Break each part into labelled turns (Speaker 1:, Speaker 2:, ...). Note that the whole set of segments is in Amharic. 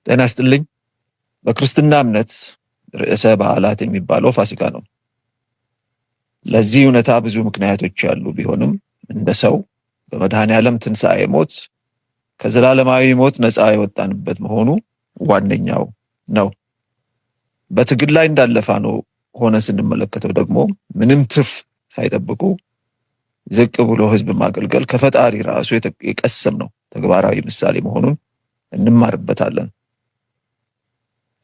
Speaker 1: ጤና ይስጥልኝ። በክርስትና እምነት ርዕሰ በዓላት የሚባለው ፋሲካ ነው። ለዚህ እውነታ ብዙ ምክንያቶች ያሉ ቢሆንም እንደ ሰው በመድኃኔ ዓለም ትንሣኤ ሞት ከዘላለማዊ ሞት ነፃ የወጣንበት መሆኑ ዋነኛው ነው። በትግል ላይ እንዳለ ፋኖ ሆነን ስንመለከተው ደግሞ ምንም ትርፍ ሳይጠብቁ ዝቅ ብሎ ህዝብ ማገልገል ከፈጣሪ ራሱ የቀሰምነው ተግባራዊ ምሳሌ መሆኑን እንማርበታለን።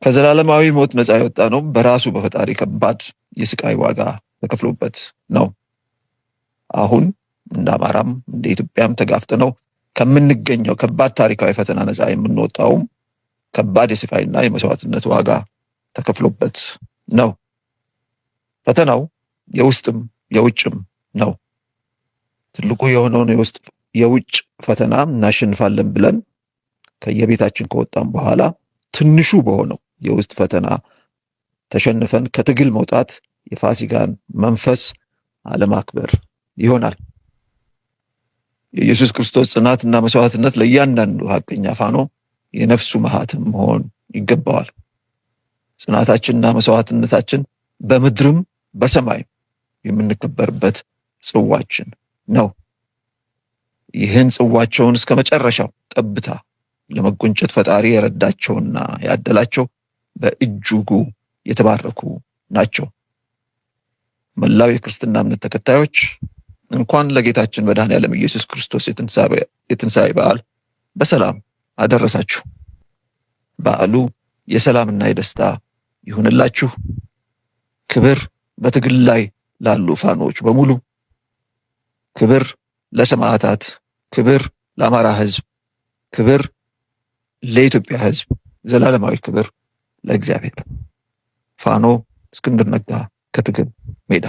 Speaker 1: ከዘላለማዊ ሞት ነፃ የወጣ ነው በራሱ በፈጣሪ ከባድ የስቃይ ዋጋ ተከፍሎበት ነው። አሁን እንደ አማራም እንደ ኢትዮጵያም ተጋፍጠነው ከምንገኘው ከባድ ታሪካዊ ፈተና ነፃ የምንወጣውም ከባድ የስቃይና የመስዋዕትነት ዋጋ ተከፍሎበት ነው። ፈተናው የውስጥም የውጭም ነው። ትልቁ የሆነውን የውጭ ፈተና እናሸንፋለን ብለን ከየቤታችን ከወጣን በኋላ ትንሹ በሆነው የውስጥ ፈተና ተሸንፈን ከትግል መውጣት የፋሲካን መንፈስ አለማክበር ይሆናል። የኢየሱስ ክርስቶስ ጽናትና መስዋዕትነት ለእያንዳንዱ ሐቀኛ ፋኖ የነፍሱ ማህተም መሆን ይገባዋል። ጽናታችንና መስዋዕትነታችን በምድርም በሰማይም የምንከበርበት ጽዋችን ነው። ይህን ጽዋቸውን እስከ መጨረሻው ጠብታ ለመጎንጨት ፈጣሪ የረዳቸውና ያደላቸው በእጅጉ የተባረኩ ናቸው። መላው የክርስትና እምነት ተከታዮች እንኳን ለጌታችን መድኃኔዓለም ኢየሱስ ክርስቶስ የትንሣኤ በዓል በሰላም አደረሳችሁ። በዓሉ የሰላምና የደስታ ይሁንላችሁ። ክብር በትግል ላይ ላሉ ፋኖች በሙሉ፣ ክብር ለሰማዕታት፣ ክብር ለአማራ ሕዝብ፣ ክብር ለኢትዮጵያ ሕዝብ፣ ዘላለማዊ ክብር ለእግዚአብሔር። ፋኖ እስክንድር ነጋ ከትግል ሜዳ